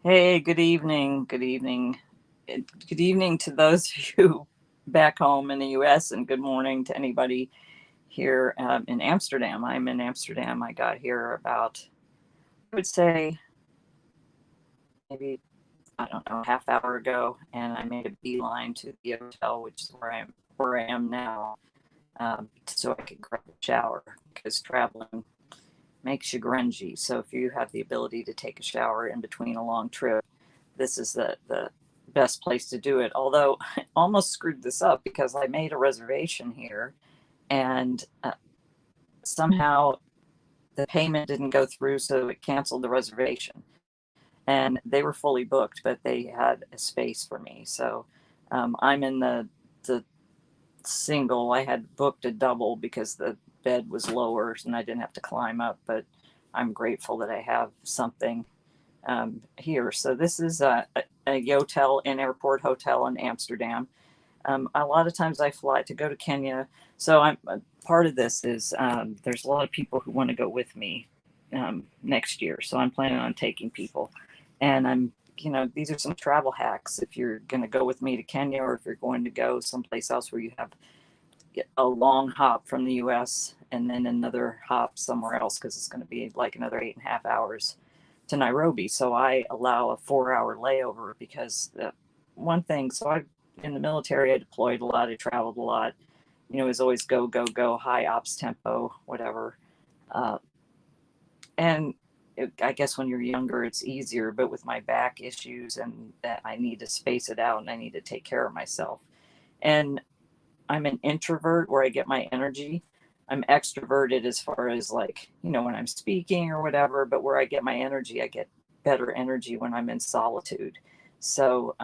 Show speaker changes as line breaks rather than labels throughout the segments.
Hey, good evening. Good evening. Good evening to those of you back home in the US, and good morning to anybody here in Amsterdam. I'm in Amsterdam. I got here about, I would say, maybe, I don't know, a half hour ago, and I made a beeline to the hotel, which is where I am now, so I could grab a shower because traveling makes you grungy. So if you have the ability to take a shower in between a long trip, this is the best place to do it. Although I almost screwed this up because I made a reservation here and somehow the payment didn't go through, so it canceled the reservation. And they were fully booked, but they had a space for me. So I'm in the single. I had booked a double because the bed was lower and I didn't have to climb up. But I'm grateful that I have something here. So this is a Yotel in airport hotel in Amsterdam. A lot of times I fly to go to Kenya. So I'm part of this is there's a lot of people who want to go with me next year. So I'm planning on taking people, and these are some travel hacks if you're going to go with me to Kenya, or if you're going to go someplace else where you have a long hop from the U.S. and then another hop somewhere else because it's going to be like another 8.5 hours to Nairobi. So I allow a 4 hour layover because one thing, so I in the military, I deployed a lot, I traveled a lot. It was always go, go, go, high ops tempo, whatever. Uh, and I guess when you're younger, it's easier, but with my back issues and that I need to space it out and I need to take care of myself. And I'm an introvert where I get my energy. I'm extroverted as far as like, when I'm speaking or whatever, but where I get my energy, I get better energy when I'm in solitude. So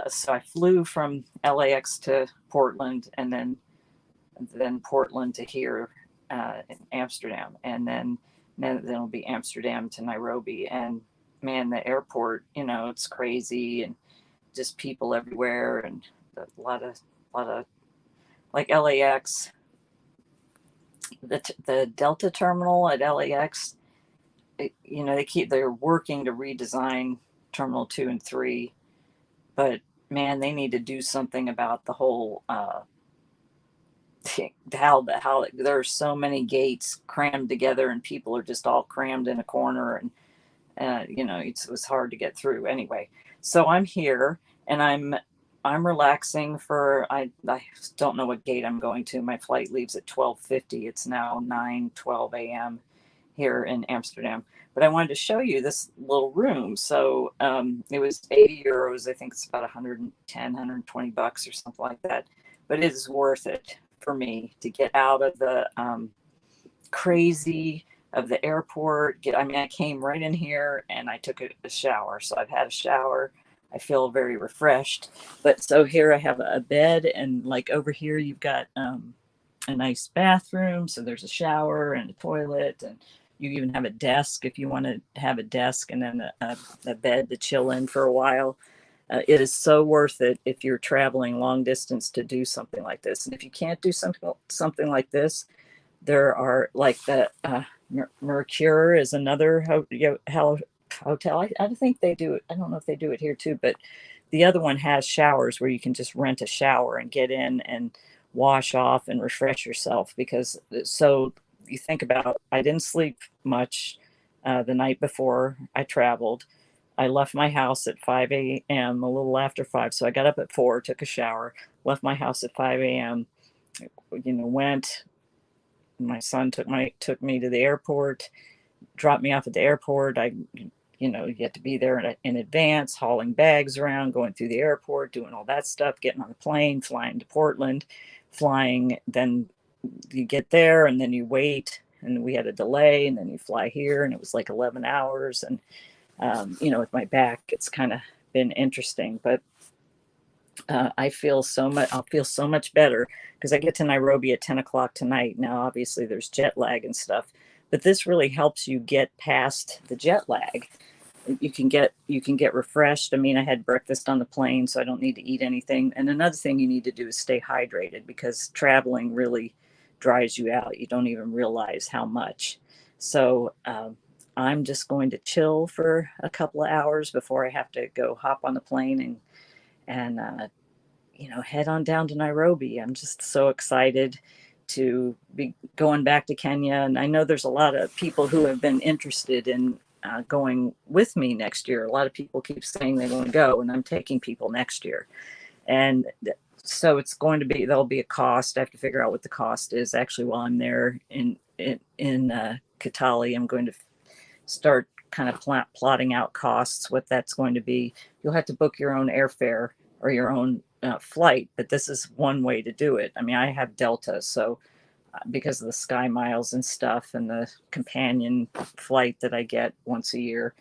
so I flew from LAX to Portland and then Portland to here in Amsterdam. And then it'll be Amsterdam to Nairobi. And man, the airport, it's crazy and just people everywhere and a lot of like LAX, the Delta terminal at LAX. They're working to redesign Terminal 2 and 3, but man, they need to do something about the whole how there are so many gates crammed together and people are just all crammed in a corner and it was hard to get through anyway. So I'm here and I'm relaxing for I don't know what gate I'm going to. My flight leaves at 12:50. It's now 9:12 a.m. here in Amsterdam. But I wanted to show you this little room. So it was 80 euros. I think it's about 110, $120 or something like that. But it is worth it for me to get out of the crazy of the airport. I came right in here and I took a shower. So I've had a shower. I feel very refreshed. But so here I have a bed, and like over here, you've got a nice bathroom. So there's a shower and a toilet, and you even have a desk if you want to have a desk, and then a bed to chill in for a while. It is so worth it if you're traveling long distance to do something like this. And if you can't do something like this, there are like the Mercure is another hotel. I think they do it. I don't know if they do it here too, but the other one has showers where you can just rent a shower and get in and wash off and refresh yourself. Because so you think about, I didn't sleep much the night before I traveled. I left my house at 5 a.m., a little after 5. So I got up at 4, took a shower, left my house at 5 a.m., went. My son took me to the airport, dropped me off at the airport. You have to be there in advance, hauling bags around, going through the airport, doing all that stuff, getting on the plane, flying to Portland, flying. Then you get there and then you wait, and we had a delay, and then you fly here, and it was like 11 hours. And with my back, it's kind of been interesting, but I feel so much. I'll feel so much better because I get to Nairobi at 10 o'clock tonight. Now, obviously, there's jet lag and stuff, but this really helps you get past the jet lag. You can get refreshed. I mean, I had breakfast on the plane, so I don't need to eat anything. And another thing you need to do is stay hydrated because traveling really dries you out. You don't even realize how much. So I'm just going to chill for a couple of hours before I have to go hop on the plane and head on down to Nairobi. I'm just so excited to be going back to Kenya. And I know there's a lot of people who have been interested in going with me next year. A lot of people keep saying they want to go, and I'm taking people next year. And so it's going to be, there'll be a cost. I have to figure out what the cost is. Actually, while I'm there in Kitale, I'm going to start kind of plotting out costs, what that's going to be. You'll have to book your own airfare or your own flight, but this is one way to do it. I mean, I have Delta, so because of the Sky Miles and stuff and the companion flight that I get once a year,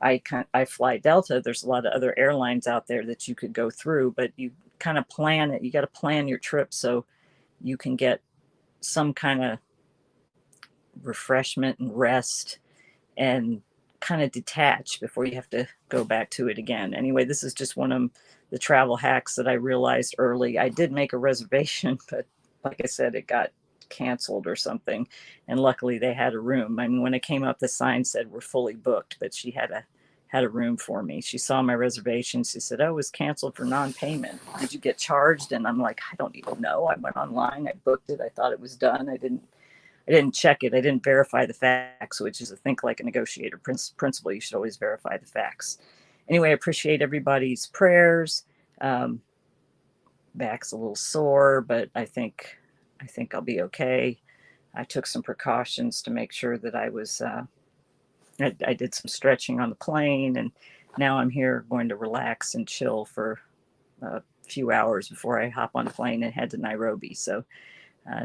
I fly Delta. There's a lot of other airlines out there that you could go through, but you kind of plan it. You got to plan your trip so you can get some kind of refreshment and rest and kind of detach before you have to go back to it again. Anyway, this is just one of the travel hacks that I realized early. I did make a reservation, but like I said, it got canceled or something. And luckily they had a room. I mean, when it came up, the sign said we're fully booked, but she had a room for me. She saw my reservation. She said, "Oh, it was canceled for non-payment. Did you get charged?" And I'm like, "I don't even know. I went online, I booked it. I thought it was done. I didn't check it. I didn't verify the facts," which is, I think, like a negotiator principle. You should always verify the facts. Anyway, I appreciate everybody's prayers. Back's a little sore, but I think I'll be okay. I took some precautions to make sure that I did some stretching on the plane, and now I'm here going to relax and chill for a few hours before I hop on the plane and head to Nairobi. So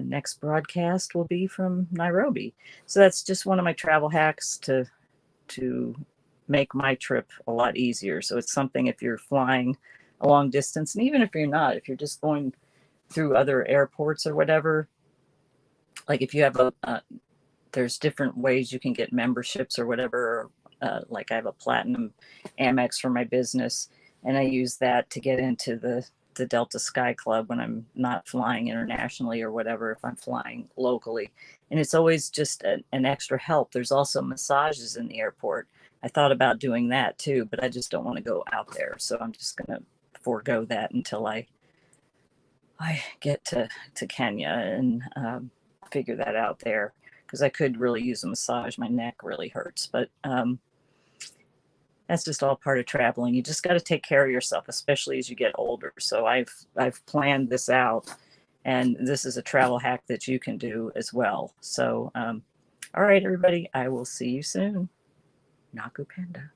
next broadcast will be from Nairobi. So that's just one of my travel hacks to make my trip a lot easier. So it's something, if you're flying a long distance, and even if you're not, if you're just going through other airports or whatever, like if you have there's different ways you can get memberships or whatever. Like I have a platinum Amex for my business, and I use that to get into the Delta Sky Club when I'm not flying internationally or whatever, if I'm flying locally. And it's always just an extra help. There's also massages in the airport. I thought about doing that too, but I just don't want to go out there. So I'm just going to forego that until I get to Kenya and figure that out there, because I could really use a massage. My neck really hurts, but that's just all part of traveling. You just got to take care of yourself, especially as you get older. So I've planned this out, and this is a travel hack that you can do as well. So, all right, everybody, I will see you soon. Naku Panda.